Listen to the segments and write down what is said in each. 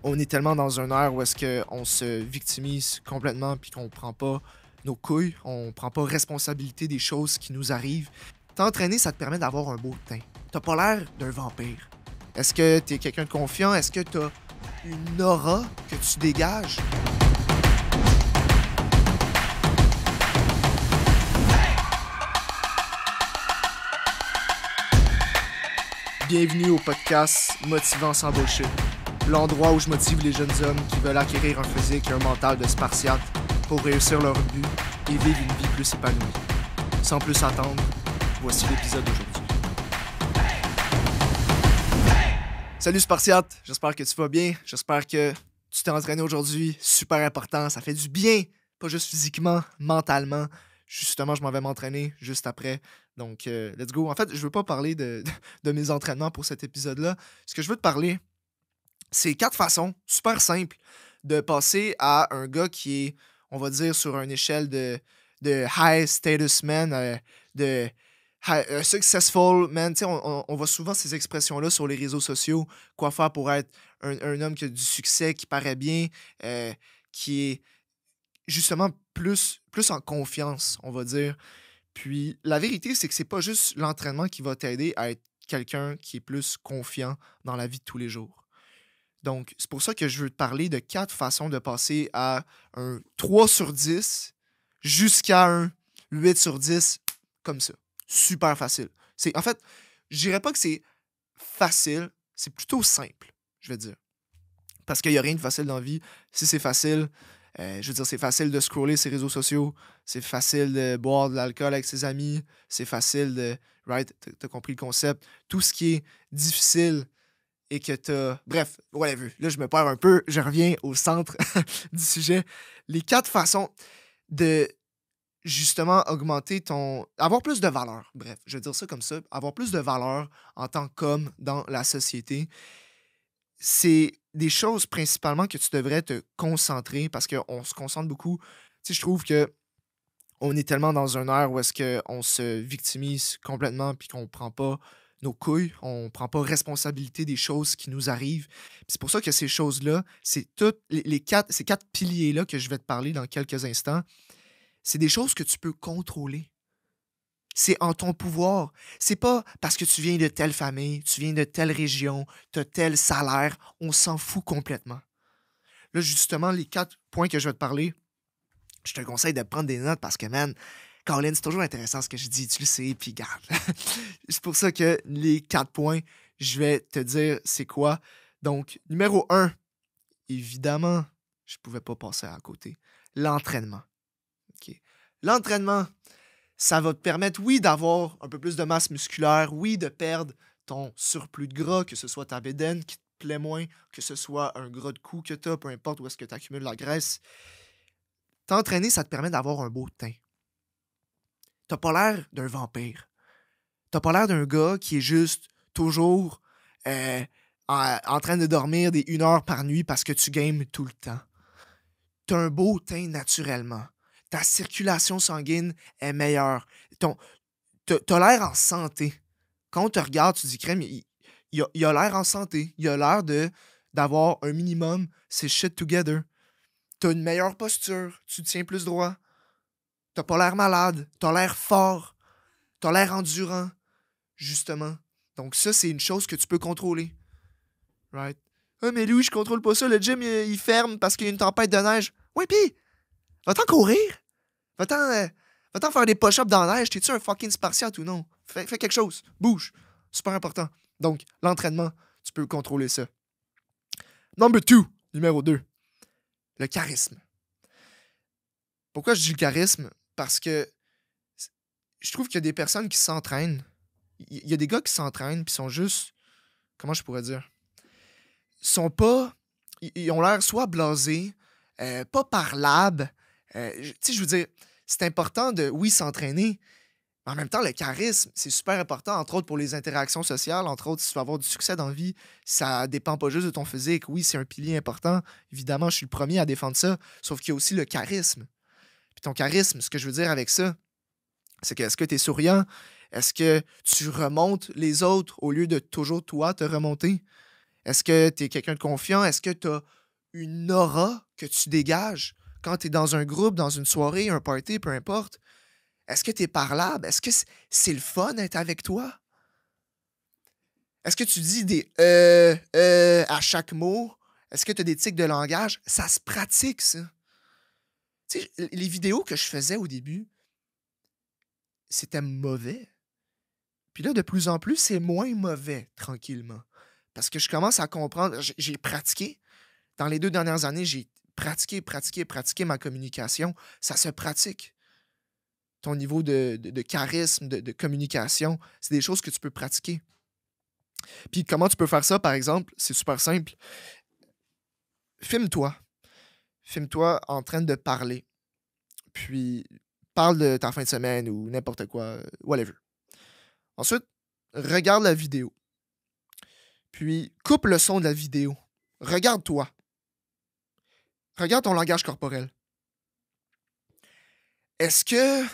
On est tellement dans une ère où est-ce qu'on se victimise complètement puis qu'on prend pas nos couilles, on prend pas responsabilité des choses qui nous arrivent. T'entraîner, ça te permet d'avoir un beau teint. T'as pas l'air d'un vampire. Est-ce que t'es quelqu'un de confiant? Est-ce que t'as une aura que tu dégages? Bienvenue au podcast Motivant sans bullshit. L'endroit où je motive les jeunes hommes qui veulent acquérir un physique et un mental de spartiate pour réussir leur but et vivre une vie plus épanouie. Sans plus attendre, voici l'épisode d'aujourd'hui. Salut Spartiate, j'espère que tu vas bien, j'espère que tu t'es entraîné aujourd'hui, super important, ça fait du bien, pas juste physiquement, mentalement. Justement, je m'en vais m'entraîner juste après, donc let's go. En fait, je veux pas parler de mes entraînements pour cet épisode-là. Ce que je veux te parler, c'est 4 façons super simples de passer à un gars qui est, on va dire, sur une échelle de high status man, de successful man. Tu sais, on voit souvent ces expressions-là sur les réseaux sociaux. Quoi faire pour être un homme qui a du succès, qui paraît bien, qui est justement plus en confiance, on va dire. Puis la vérité, c'est que c'est pas juste l'entraînement qui va t'aider à être quelqu'un qui est plus confiant dans la vie de tous les jours. Donc, c'est pour ça que je veux te parler de 4 façons de passer à un 3 sur 10 jusqu'à un 8 sur 10, comme ça. Super facile. En fait, je dirais pas que c'est facile, c'est plutôt simple, je vais dire. Parce qu'il n'y a rien de facile dans la vie. Si c'est facile, je veux dire, c'est facile de scroller ses réseaux sociaux, c'est facile de boire de l'alcool avec ses amis, c'est facile de... Right? T'as compris le concept. Tout ce qui est difficile et que t'as... Bref, whatever. Là, je me perds un peu. Je reviens au centre du sujet. Les 4 façons de, justement, augmenter ton... Avoir plus de valeur. Bref, je vais dire ça comme ça. Avoir plus de valeur en tant qu'homme dans la société. C'est des choses principalement que tu devrais te concentrer parce qu'on se concentre beaucoup. Tu sais, je trouve que on est tellement dans une ère où est-ce qu'on se victimise complètement puis qu'on prend pas nos couilles, on prend pas responsabilité des choses qui nous arrivent. Puis c'est pour ça que ces choses-là, c'est toutes ces 4 piliers-là que je vais te parler dans quelques instants, c'est des choses que tu peux contrôler. C'est en ton pouvoir. C'est pas parce que tu viens de telle famille, tu viens de telle région, tu as tel salaire, on s'en fout complètement. Là, justement, les 4 points que je vais te parler, je te conseille de prendre des notes parce que, man, Colin, c'est toujours intéressant ce que je dis, tu le sais, puis garde. C'est pour ça que les 4 points, je vais te dire c'est quoi. Donc, numéro 1, évidemment, je pouvais pas passer à côté. L'entraînement. OK. L'entraînement, ça va te permettre, oui, d'avoir un peu plus de masse musculaire, oui, de perdre ton surplus de gras, que ce soit ta bédaine qui te plaît moins, que ce soit un gras de cou que tu as, peu importe où est-ce que tu accumules la graisse. T'entraîner, ça te permet d'avoir un beau teint. T'as pas l'air d'un vampire. T'as pas l'air d'un gars qui est juste toujours en train de dormir des 1 heure par nuit parce que tu games tout le temps. T'as un beau teint naturellement. Ta circulation sanguine est meilleure. T'as l'air en santé. Quand on te regarde, tu dis, crème, il a l'air en santé. Il a l'air d'avoir un minimum, c'est shit together. T'as une meilleure posture. Tu te tiens plus droit. T'as pas l'air malade. T'as l'air fort. T'as l'air endurant. Justement. Donc ça, c'est une chose que tu peux contrôler. Right? Ah, mais Louis, je contrôle pas ça. Le gym, il ferme parce qu'il y a une tempête de neige. Oui, pis, va-t'en courir. Va-t'en faire des push-ups dans la neige. T'es-tu un fucking spartiate ou non? Fais quelque chose. Bouge. Super important. Donc, l'entraînement, tu peux contrôler ça. Number 2, numéro 2. Le charisme. Pourquoi je dis le charisme? Parce que je trouve qu'il y a des personnes qui s'entraînent. Il y a des gars qui s'entraînent puis sont juste... Comment je pourrais dire? Sont pas... Ils ont l'air soit blasés, pas parlables. Tu sais, je veux dire, c'est important de, oui, s'entraîner, mais en même temps, le charisme, c'est super important, entre autres pour les interactions sociales, entre autres, si tu veux avoir du succès dans la vie, ça dépend pas juste de ton physique. Oui, c'est un pilier important. Évidemment, je suis le premier à défendre ça, sauf qu'il y a aussi le charisme. Puis ton charisme, ce que je veux dire avec ça, c'est que est-ce que tu es souriant? Est-ce que tu remontes les autres au lieu de toujours toi te remonter? Est-ce que tu es quelqu'un de confiant? Est-ce que tu as une aura que tu dégages quand tu es dans un groupe, dans une soirée, un party, peu importe? Est-ce que tu es parlable? Est-ce que c'est le fun d'être avec toi? Est-ce que tu dis des à chaque mot? Est-ce que tu as des tics de langage? Ça se pratique, ça. Tu sais, les vidéos que je faisais au début, c'était mauvais. Puis là, de plus en plus, c'est moins mauvais, tranquillement. Parce que je commence à comprendre. J'ai pratiqué. Dans les 2 dernières années, j'ai pratiqué ma communication. Ça se pratique. Ton niveau de charisme, de communication, c'est des choses que tu peux pratiquer. Puis comment tu peux faire ça, par exemple? C'est super simple. Filme-toi. Filme-toi en train de parler. Puis parle de ta fin de semaine ou n'importe quoi, whatever. Ensuite, regarde la vidéo. Puis coupe le son de la vidéo. Regarde-toi. Regarde ton langage corporel. Est-ce que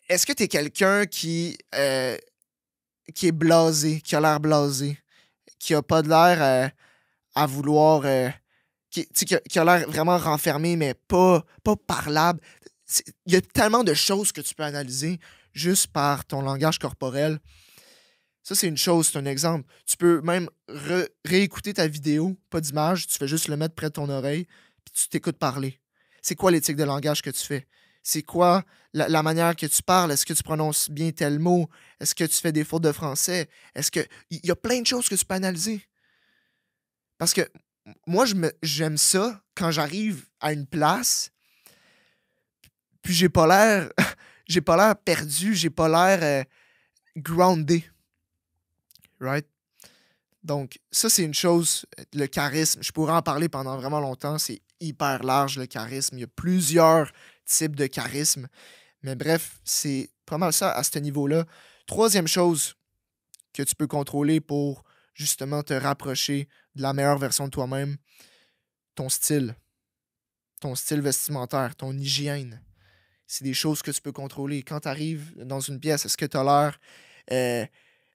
est-ce que tu es quelqu'un qui est blasé, qui a l'air blasé, qui a pas de l'air à vouloir qui a l'air vraiment renfermé mais pas parlable? Il y a tellement de choses que tu peux analyser juste par ton langage corporel. Ça, c'est une chose, c'est un exemple. Tu peux même réécouter ta vidéo, pas d'image, tu fais juste le mettre près de ton oreille, puis tu t'écoutes parler. C'est quoi l'éthique de langage que tu fais? C'est quoi la manière que tu parles? Est-ce que tu prononces bien tel mot? Est-ce que tu fais des fautes de français? Est-ce que. Il y a plein de choses que tu peux analyser. Parce que moi, j'aime ça quand j'arrive à une place, puis j'ai pas l'air. J'ai pas l'air perdu, j'ai pas l'air groundé. Right? Donc, ça, c'est une chose, le charisme. Je pourrais en parler pendant vraiment longtemps. C'est hyper large, le charisme. Il y a plusieurs types de charisme. Mais bref, c'est pas mal ça à ce niveau-là. Troisième chose que tu peux contrôler pour justement te rapprocher de la meilleure version de toi-même, ton style. Ton style vestimentaire, ton hygiène. C'est des choses que tu peux contrôler. Quand tu arrives dans une pièce, est-ce que tu as l'air...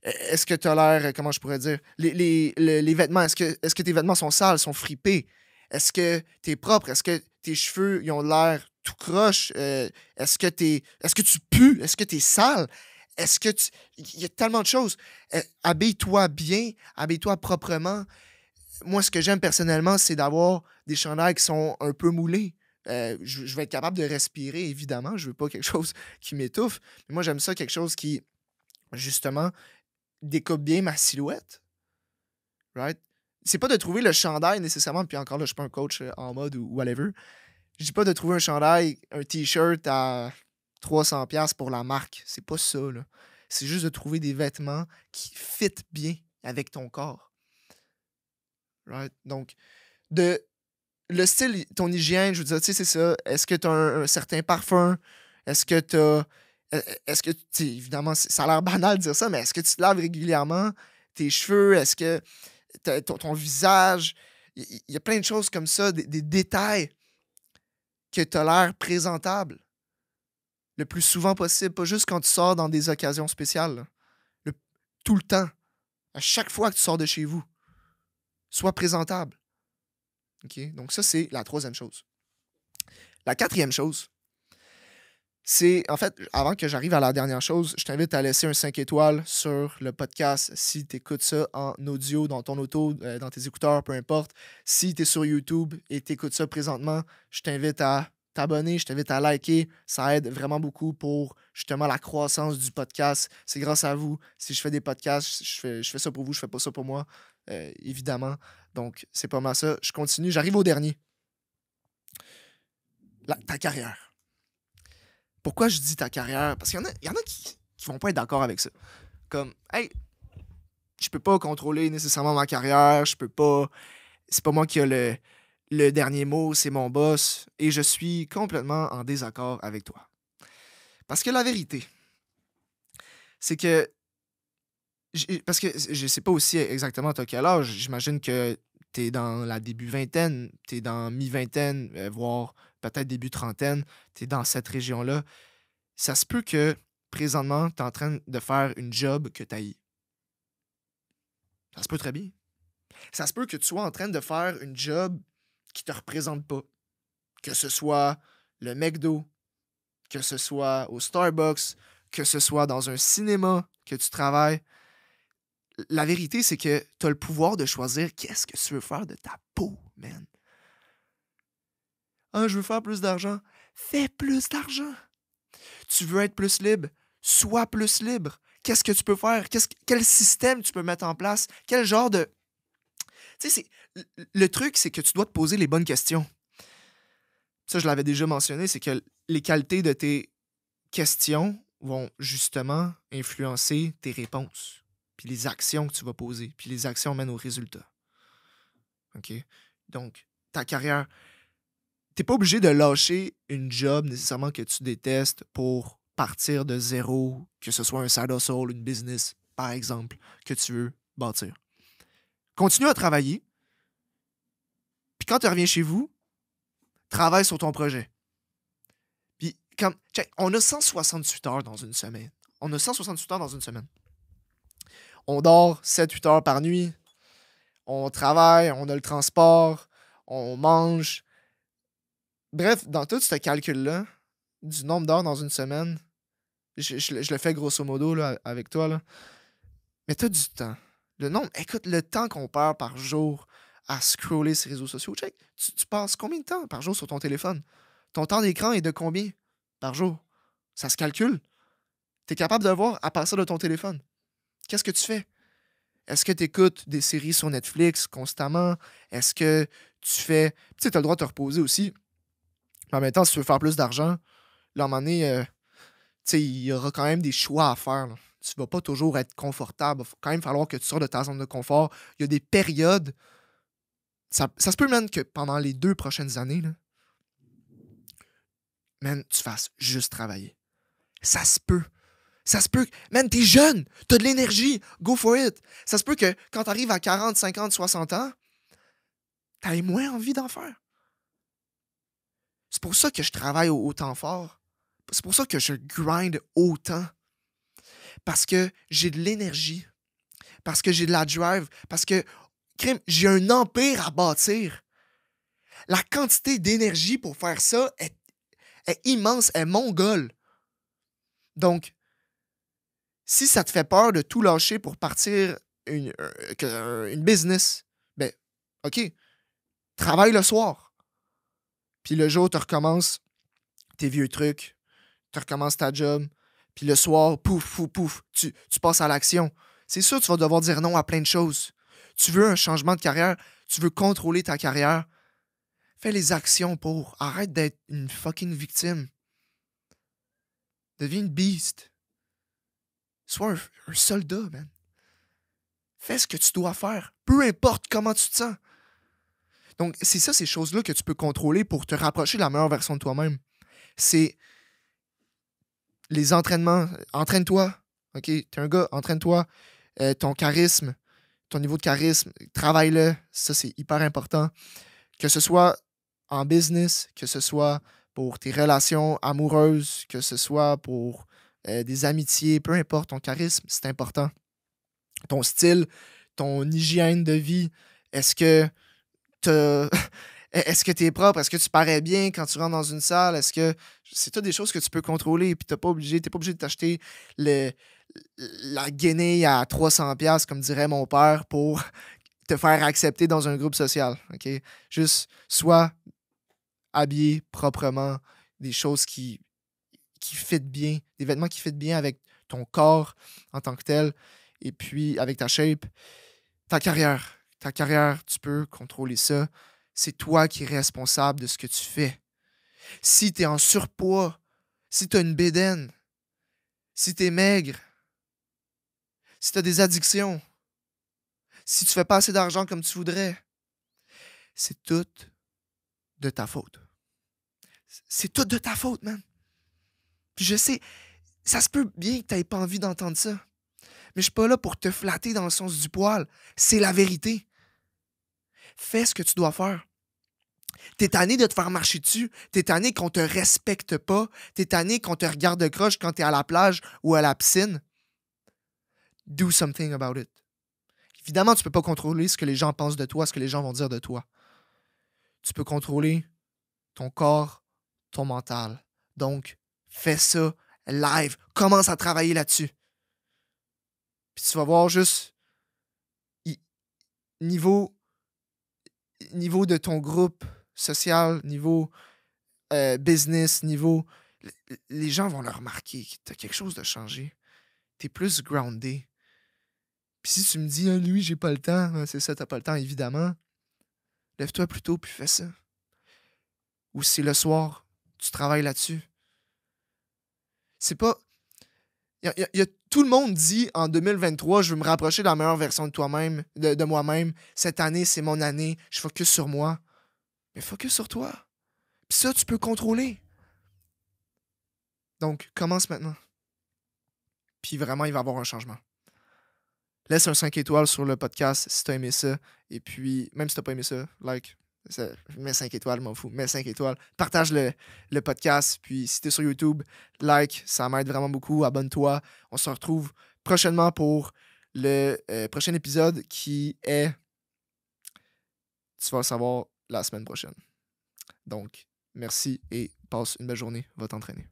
est-ce que tu as l'air, comment je pourrais dire, les vêtements, est-ce que tes vêtements sont sales, sont fripés? Est-ce que tu es propre? Est-ce que tes cheveux ils ont l'air tout croche? Est-ce que tu pues? Est-ce que tu es sale? Est-ce que tu. Il y a tellement de choses. Habille-toi bien, habille-toi proprement. Moi, ce que j'aime personnellement, c'est d'avoir des chandails qui sont un peu moulés. Je vais être capable de respirer, évidemment. Je veux pas quelque chose qui m'étouffe. Mais moi, j'aime ça, quelque chose qui, justement, découpe bien ma silhouette. Right? C'est pas de trouver le chandail nécessairement, puis encore là, je suis pas un coach en mode ou whatever. Je dis pas de trouver un chandail, un t-shirt à 300$ pour la marque. C'est pas ça, là. C'est juste de trouver des vêtements qui fit bien avec ton corps. Right? Donc, le style, ton hygiène, je veux dire, tu sais, c'est ça. Est-ce que tu as un certain parfum? Est-ce que tu as. Est-ce que, tu sais, évidemment, ça a l'air banal de dire ça, mais est-ce que tu te laves régulièrement? Tes cheveux? Est-ce que ton visage? Il y a plein de choses comme ça, des détails que tu as l'air présentable le plus souvent possible, pas juste quand tu sors dans des occasions spéciales. Là. Tout le temps. À chaque fois que tu sors de chez vous. Sois présentable. OK? Donc ça, c'est la troisième chose. La quatrième chose, c'est, en fait, avant que j'arrive à la dernière chose, je t'invite à laisser un 5 étoiles sur le podcast si tu écoutes ça en audio, dans ton auto, dans tes écouteurs, peu importe. Si tu es sur YouTube et tu écoutes ça présentement, je t'invite à t'abonner, je t'invite à liker. Ça aide vraiment beaucoup pour justement la croissance du podcast. C'est grâce à vous. Si je fais des podcasts, je fais ça pour vous, je fais pas ça pour moi, évidemment. Donc, c'est pas mal ça. Je continue, j'arrive au dernier. Ta carrière. Pourquoi je dis ta carrière? Parce qu'il y en a qui vont pas être d'accord avec ça. Comme, hey, je peux pas contrôler nécessairement ma carrière, je peux pas. C'est pas moi qui ai le dernier mot, c'est mon boss. Et je suis complètement en désaccord avec toi. Parce que la vérité, c'est que. Parce que je sais pas aussi exactement à quel âge. J'imagine que t'es dans la début vingtaine, t'es dans mi-vingtaine, voire peut-être début trentaine, t'es dans cette région-là. Ça se peut que présentement, tu es en train de faire une job que tu haïs. Ça se peut très bien. Ça se peut que tu sois en train de faire une job qui te représente pas. Que ce soit le McDo, que ce soit au Starbucks, que ce soit dans un cinéma que tu travailles. La vérité, c'est que tu as le pouvoir de choisir qu'est-ce que tu veux faire de ta peau, man. Ah, je veux faire plus d'argent. Fais plus d'argent. Tu veux être plus libre. Sois plus libre. Qu'est-ce que tu peux faire? Quel système tu peux mettre en place? Quel genre de... Tu sais, le truc, c'est que tu dois te poser les bonnes questions. Ça, je l'avais déjà mentionné, c'est que les qualités de tes questions vont justement influencer tes réponses, puis les actions que tu vas poser, puis les actions mènent aux résultats. OK? Donc, ta carrière, t'es pas obligé de lâcher une job nécessairement que tu détestes pour partir de zéro, que ce soit un side hustle, une business, par exemple, que tu veux bâtir. Continue à travailler, puis quand tu reviens chez vous, travaille sur ton projet. Puis, on a 168 heures dans une semaine. On a 168 heures dans une semaine. On dort 7-8 heures par nuit. On travaille, on a le transport, on mange. Bref, dans tout ce calcul-là, du nombre d'heures dans une semaine, je le fais grosso modo là, avec toi, là. Mais t'as du temps. Écoute, le temps qu'on perd par jour à scroller ces réseaux sociaux, check, tu passes combien de temps par jour sur ton téléphone? Ton temps d'écran est de combien par jour? Ça se calcule. Tu es capable de le voir à partir de ton téléphone. Qu'est-ce que tu fais? Est-ce que tu écoutes des séries sur Netflix constamment? Est-ce que tu fais... Tu sais, tu as le droit de te reposer aussi. Mais en même temps, si tu veux faire plus d'argent, là, à un moment donné, tu sais, il y aura quand même des choix à faire, là. Tu vas pas toujours être confortable. Il va quand même falloir que tu sors de ta zone de confort. Il y a des périodes... Ça se peut même que pendant les 2 prochaines années, là, man, tu fasses juste travailler. Ça se peut. Ça se peut. Man, t'es jeune. T'as de l'énergie. Go for it. Ça se peut que quand t'arrives à 40, 50, 60 ans, t'aies moins envie d'en faire. C'est pour ça que je travaille autant fort. C'est pour ça que je grind autant. Parce que j'ai de l'énergie. Parce que j'ai de la drive. Parce que, crime, j'ai un empire à bâtir. La quantité d'énergie pour faire ça est immense, est mongole. Donc, si ça te fait peur de tout lâcher pour partir une business, ben, OK, travaille le soir. Puis le jour, tu recommences tes vieux trucs, tu recommences ta job, puis le soir, pouf, pouf, pouf, tu passes à l'action. C'est sûr, tu vas devoir dire non à plein de choses. Tu veux un changement de carrière, tu veux contrôler ta carrière, fais les actions pour. Arrête d'être une fucking victime. Deviens une beast. Sois un soldat, man. Fais ce que tu dois faire. Peu importe comment tu te sens. Donc, c'est ça, ces choses-là que tu peux contrôler pour te rapprocher de la meilleure version de toi-même. C'est les entraînements. Entraîne-toi. OK? T'es un gars, entraîne-toi. Ton charisme, ton niveau de charisme, travaille-le. Ça, c'est hyper important. Que ce soit en business, que ce soit pour tes relations amoureuses, que ce soit pour des amitiés, peu importe, ton charisme, c'est important. Ton style, ton hygiène de vie, est-ce que est-ce que tu es propre? Est-ce que tu parais bien quand tu rentres dans une salle? Est-ce que c'est toutes des choses que tu peux contrôler puis t'es pas obligé de t'acheter la guenille à 300$ comme dirait mon père pour te faire accepter dans un groupe social. OK? Juste sois habillé proprement, des choses qui fit bien, des vêtements qui fit bien avec ton corps en tant que tel et puis avec ta shape. Ta carrière, tu peux contrôler ça. C'est toi qui es responsable de ce que tu fais. Si tu es en surpoids, si tu as une bédaine, si tu es maigre, si tu as des addictions, si tu fais pas assez d'argent comme tu voudrais, c'est tout de ta faute. C'est tout de ta faute, man. Puis je sais, ça se peut bien que tu n'aies pas envie d'entendre ça. Mais je suis pas là pour te flatter dans le sens du poil. C'est la vérité. Fais ce que tu dois faire. T'es tanné de te faire marcher dessus. T'es tanné qu'on te respecte pas. T'es tanné qu'on te regarde de croche quand t'es à la plage ou à la piscine. Do something about it. Évidemment, tu peux pas contrôler ce que les gens pensent de toi, ce que les gens vont dire de toi. Tu peux contrôler ton corps, ton mental. Donc, fais ça live. Commence à travailler là-dessus. Puis tu vas voir juste niveau, niveau de ton groupe social, niveau business, niveau... Les gens vont le remarquer que tu as quelque chose de changé. Tu es plus groundé. Puis si tu me dis, ah, lui, j'ai pas le temps, ah, c'est ça, t'as pas le temps, évidemment, lève-toi plus tôt puis fais ça. Ou si le soir, tu travailles là-dessus. C'est pas... tout le monde dit en 2023, je veux me rapprocher de la meilleure version de toi-même, de moi-même. Cette année, c'est mon année. Je focus sur moi. Mais focus sur toi. Puis ça, tu peux contrôler. Donc, commence maintenant. Puis vraiment, il va y avoir un changement. Laisse un 5 étoiles sur le podcast si t'as aimé ça. Et puis, même si t'as pas aimé ça, like. Mets 5 étoiles, m'en fous. Mets 5 étoiles. Partage le podcast. Puis si t'es sur YouTube, like. Ça m'aide vraiment beaucoup. Abonne-toi. On se retrouve prochainement pour le prochain épisode qui est... Tu vas le savoir la semaine prochaine. Donc, merci et passe une belle journée. Va t'entraîner.